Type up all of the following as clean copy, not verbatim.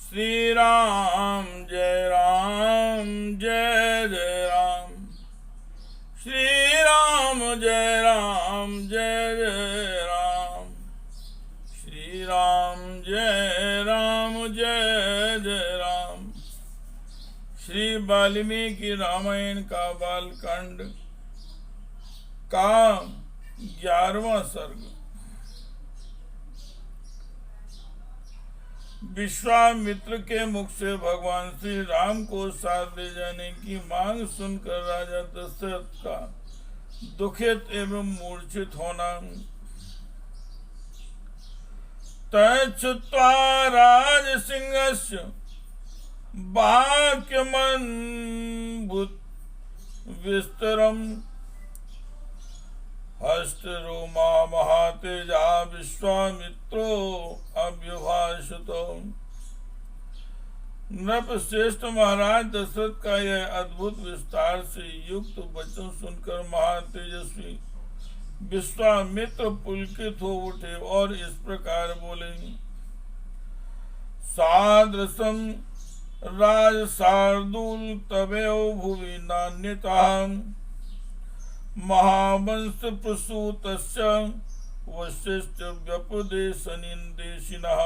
श्री राम जय राम जय जय राम। श्री राम जय राम जय जय राम। श्री राम जय राम जय जय राम। श्री वाल्मीकि रामायण का बालकांड का 11वां सर्ग। विश्वामित्र के मुख से भगवान श्री राम को साथ ले जाने की मांग सुनकर राजा दशरथ का दुखित एवं मूर्छित होना। तच्छ्रुत्वा राजसिंहस्य वाक्यमन् विस्तरम् हस्तरोमा महातेजा विश्वामित्रो अभ्युभाषितो। नृपश्रेष्ठ महाराज दशरथ का यह अद्भुत विस्तार से युक्त वचन सुनकर महातेजस्वी विश्वामित्र पुलकित हो उठे और इस प्रकार बोले। सादृशं राज शार्दूल तवेव भुवि नान्यता महावंश प्रसूतस्य वशिष्ठ व्यपदेशनिर्देशिनः।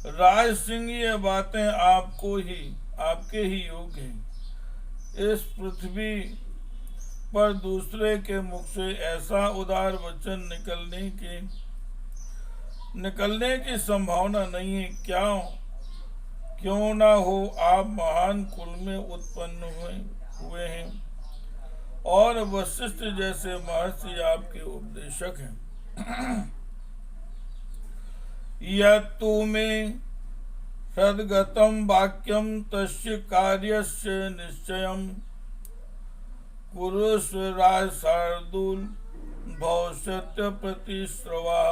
राज सिंह, ये बातें आपके ही योग्य हैं। इस पृथ्वी पर दूसरे के मुख से ऐसा उदार वचन निकलने की संभावना नहीं है। क्यों ना हो, आप महान कुल में उत्पन्न हुए हैं और वशिष्ठ जैसे महर्षि आपके उपदेशक हैं। यत्तु मे सद्गतं वाक्यं तस्य कार्यस्य निश्चयं कुरुष्व राज शार्दूल भविष्यत्य प्रतिश्रवा।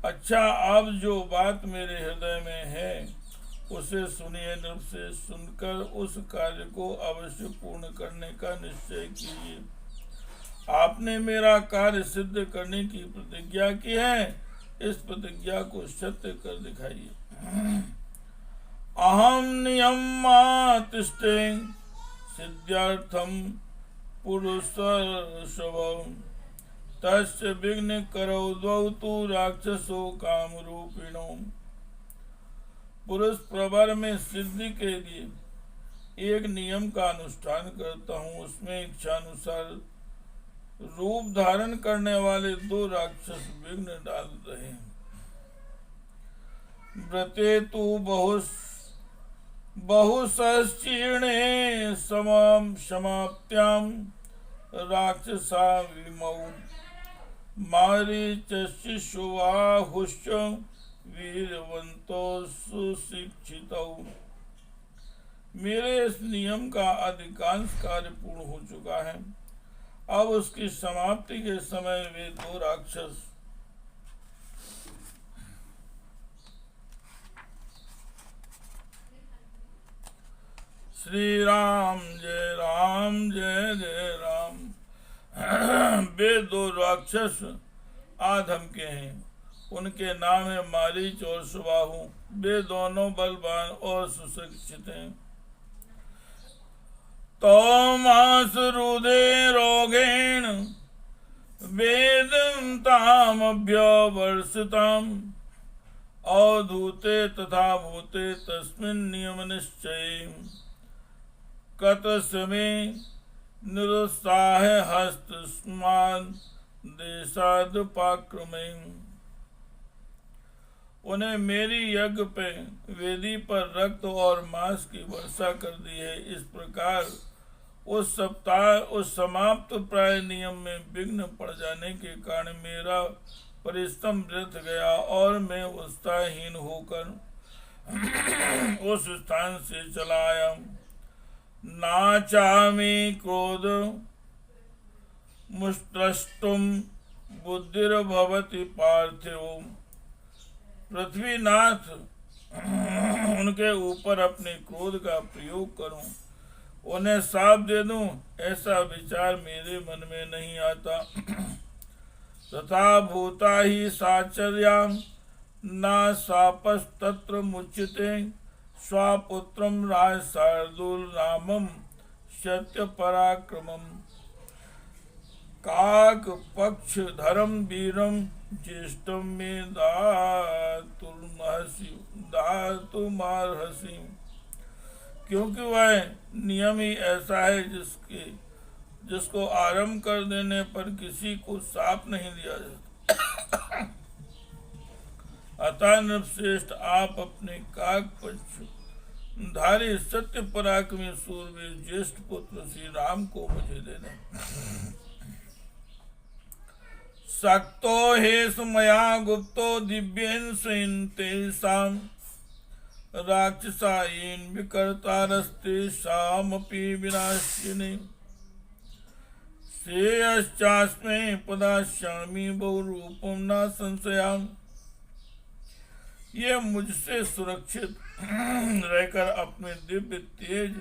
अच्छा, अब जो बात मेरे हृदय में है उसे सुनिए। नृप से सुनकर उस कार्य को अवश्य पूर्ण करने का निश्चय कीजिए। आपने मेरा कार्य सिद्ध करने की प्रतिज्ञा की है, इस प्रतिज्ञा को सत्य कर दिखाइए। अहम नियमातिष्ठे सिद्ध्यर्थम पुरुषर्षभम् तस्य विघ्न करो द्वौ तु राक्षसो कामरूपिणो। पुरुष प्रवर में सिद्धि के लिए एक नियम का अनुष्ठान करता हूँ। उसमें इच्छानुसार रूप धारण करने वाले 2 राक्षस विघ्न डाल रहे हैं। व्रते तु बहुसश्चीर्णे समाप्त्याम राक्षसा विमौ मारीचशिशुवाहुश्च वीरवंतो सुशिक्षितो। मेरे इस नियम का अधिकांश कार्य पूर्ण हो चुका है। अब उसकी समाप्ति के समय वे 2 राक्षस श्री राम जय जय राम। वे 2 राक्षस आधम के हैं। उनके नाम है मारीच और सुबाहु। वे दोनों बलवान और सुशिक्षित हैं। तो मासरुदे रोगेण वेदं तामभ्यवर्षितम् अवधूते तथा भूते तस्मिन् नियम निश्चये कतस्मे निरुत्साह हस्तस्मान् देशादुपाक्रमे। उन्हें मेरी यज्ञ पे वेदी पर रक्त और मांस की वर्षा कर दी है। इस प्रकार उस समाप्त प्राय नियम में विघ्न पड़ जाने के कारण मेरा परिश्रम व्यर्थ गया और मैं उत्साहहीन होकर उस स्थान से चला आया। नाचामि क्रोध मुष्टुम बुद्धिर्भवति पार्थिव। पृथ्वीनाथ, उनके ऊपर अपने क्रोध का प्रयोग करूं, उन्हें साप दे दूं, ऐसा विचार मेरे मन में नहीं आता। तथा भूता ही साचर्या न शापस्तत्र मुच्यते स्वापुत्रम राज शार्दूल रामम सत्य पराक्रमम काक पक्ष धर्म वीरम ज्येष्ठम में दातुमारहसी, क्योंकि वह नियम ही ऐसा है जिसको आरंभ कर देने पर किसी को शाप नहीं दिया जाता। अतः नृपश्रेष्ठ आप अपने काक पक्ष धारी सत्य पराक्रमी सूरवीर ज्येष्ठ पुत्र श्री राम को मुझे देना। सक्तो हेस मया गुप्तो दिव्येन स्वयं तेषां राक्षसायेन विकर्तारस्तेषामपि विनाशिने श्रेयश्चास्मै पदास्यामि बहुरूपं न संशयाम। ये मुझसे सुरक्षित रहकर अपने दिव्य तेज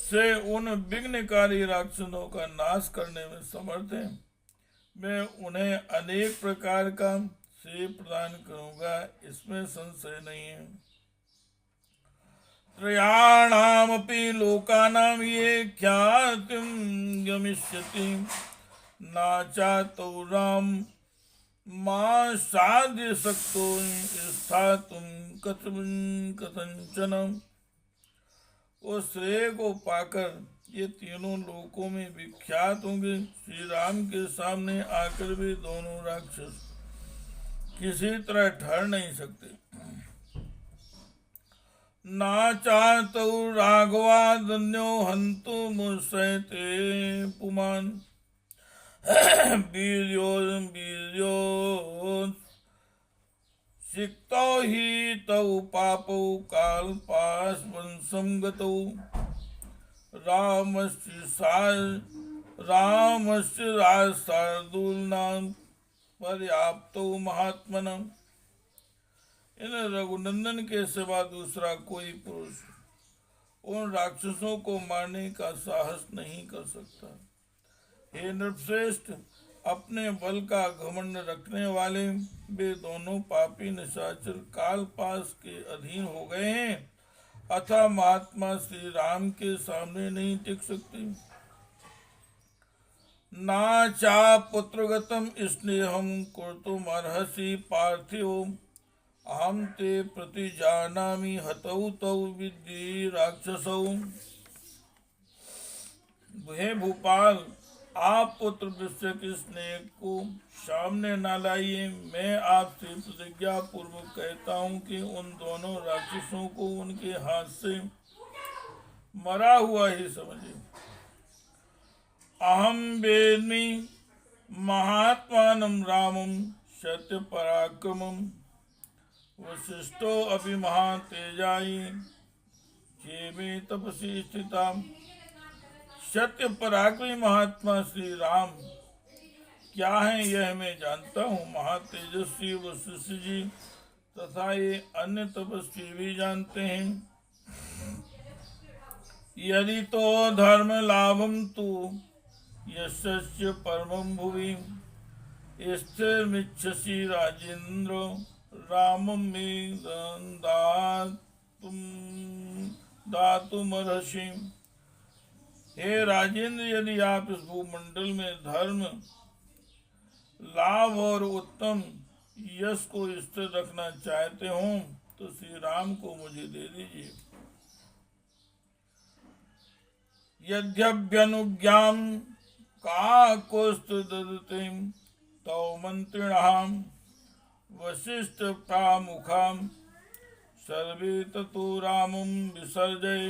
से उन विघ्नकारी राक्षसों का नाश करने में समर्थ है। मैं उन्हें अनेक प्रकार का श्रेय प्रदान करूंगा, इसमें संशय नहीं है। त्रयाणामपि लोकानां ये ख्यातिं गमिष्यति नाचातो राम मां साध्य शक्तो स्थातुं कथंचन। उस श्रेय को पाकर ये तीनों लोकों में विख्यात होंगे। श्री राम के सामने आकर भी दोनों राक्षस किसी तरह ठहर नहीं सकते। नाचातो राघवादन्यो हन्तु मुसैते पुमान वीर्यो सिक्तो हि तौ पापौ कालपाशवंशं गतौ रामस्य राजशार्दूलनां पर्याप्तो महात्मनम्। इन रघुनंदन के सिवा दूसरा कोई पुरुष उन राक्षसों को मारने का साहस नहीं कर सकता। हे नृपश्रेष्ठ, अपने बल का घमंड रखने वाले वे दोनों पापी निशाचर कालपाश के अधीन हो गए हैं, अतः महात्मा श्री राम के सामने नहीं टिक सकते। ना चा पुत्रगतम स्नेहम कुर्तुम अर्हसि पार्थिव अहम ते प्रति जानामि हतौ तौ विद्धि राक्षसौ। हे भूपाल, आप पुत्र विश्व के स्नेह को सामने न लाइए। मैं आपसे प्रतिज्ञा पूर्वक कहता हूँ कि उन दोनों राक्षसों को उनके हाथ से मरा हुआ ही समझे। अहम वेद्मि महात्मानं रामं सत्य पराक्रमम् वसिष्ठो अपि महातेजायी क्षेमे तपसी स्थिता। सत्य पराक्रमी महात्मा श्री राम क्या है यह मैं जानता हूँ। महातेजस्वी वशिष्ठ जी तथा ये अन्य तपस्वी भी जानते हैं। यदि तो धर्म लाभम तु यस्य परमं भुवि स्थिरमिच्छसि राजेन्द्र रामं मे दातुमर्हसि। हे राजेंद्र, यदि आप इस भूमंडल में धर्म लाभ और उत्तम यश को स्थिर रखना चाहते हो तो श्री राम को मुझे दे दीजिए। यद्यप्यनुज्ञां काकुस्तु ददते तौ मंत्रिणां वसिष्ठ प्रामुखां सर्वे ततो रामं विसर्जय।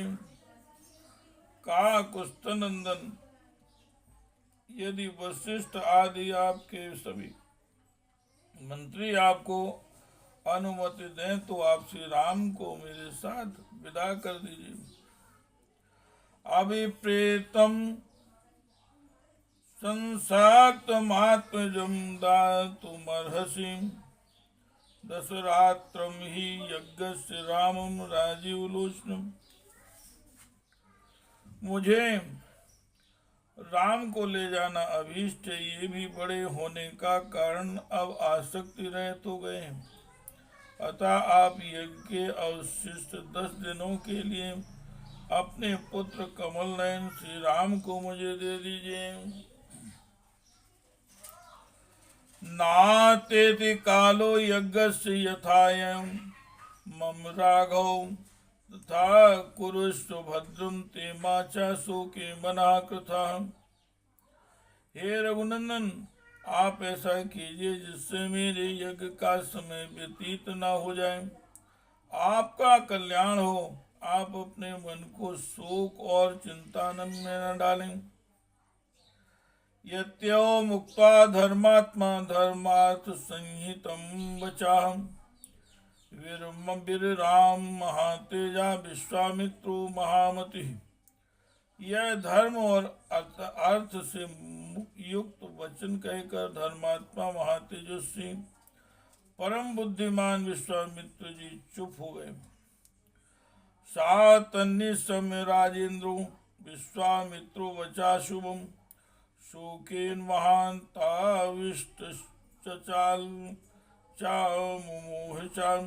काकुस्थनंदन, यदि वशिष्ठ आदि आपके सभी मंत्री आपको अनुमति दें तो आप श्री राम को मेरे साथ विदा कर दीजिए। अभिप्रेतम संसाक्तमात्मजं दातुमर्हसि दशरात्रं हि यज्ञस्य रामं राजीवलोचनम्। मुझे राम को ले जाना अभीष्ट है, ये भी बड़े होने का कारण अब आसक्ति रहित हो गए। अतः आप यज्ञ के अवशिष्ट 10 दिनों के लिए अपने पुत्र कमल नयन श्री राम को मुझे दे दीजिए। नातेति कालो यज्ञस्य यथायं मम राघव तथा कुरुष्व भद्रम ते माचा शोके मना कृथा। हे रघुनंदन, आप ऐसा कीजिए जिससे मेरे यज्ञ का समय व्यतीत न हो जाए। आपका कल्याण हो। आप अपने मन को शोक और चिंतानन में न डालें। यत्यो मुक्ता धर्मात्मा धर्मार्थ संहितम वचाहं वीरराम महातेजा विश्वामित्रो महामति। यह धर्म और अर्थ से युक्त वचन कहकर धर्मात्मा महातेजस्वी परम बुद्धिमान विश्वामित्र जी चुप हो गए। सातन्य समय राजेंद्रो विश्वामित्रो वचा शुभम शोकेन महांताविष्ट चचाल चामुमोहचान।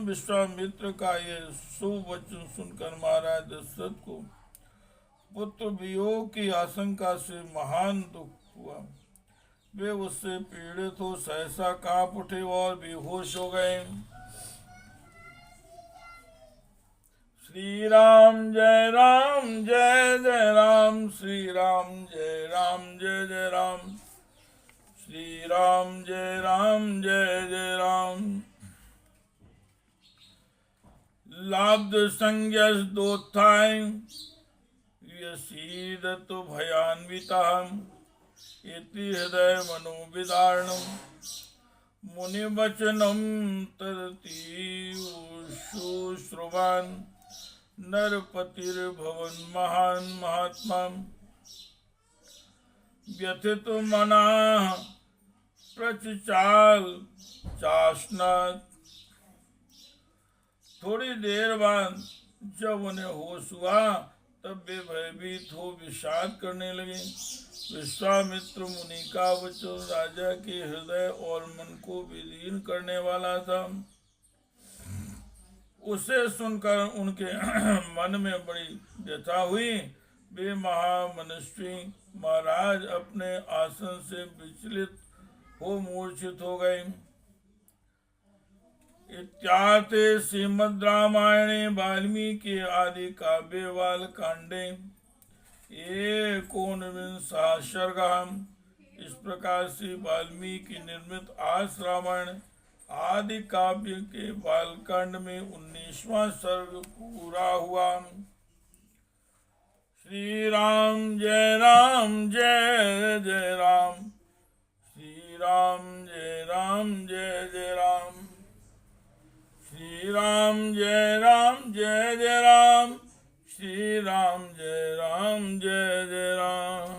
विश्वामित्र का यह शुभ वचन सुनकर महाराज दशरथ को पुत्र वियोग की आशंका से महान दुख हुआ। वे उससे पीड़ित हो सहसा कांप उठे और बेहोश हो गए। श्री राम जय जय राम, श्री राम जय जय राम, श्री राम जय जय राम। लाब्ध संज्ञस दोत्थाय यसीदत भयान्विताम् इति हृदय मनोविदारणम् मुनिवचनं तदतीशुश्रुवान् नरपतिर्भवन् महान् महात्मा। व्यथित मनाः प्रचिचाल चाशनात्। थोड़ी देर बाद जब उन्हें होश हुआ तब वे भयभीत हो विषाद करने लगे। विश्वामित्र मुनि का वचन राजा के हृदय और मन को विलीन करने वाला था। उसे सुनकर उनके मन में बड़ी व्यथा हुई। वे महामनस्वी महाराज अपने आसन से विचलित हो मूर्छित हो गए। इत्यार्थे श्रीमद् रामायणे वाल्मीकि आदि काव्ये बालकांडे एकोनविंशः सर्गः। इस प्रकार से वाल्मीकि निर्मित आस रामायण आदि काव्य के बालकांड में 19वां सर्ग पूरा हुआ। श्री राम जय जय राम, श्री राम जय जय राम, श्री राम जय जय राम, श्री राम जय जय राम।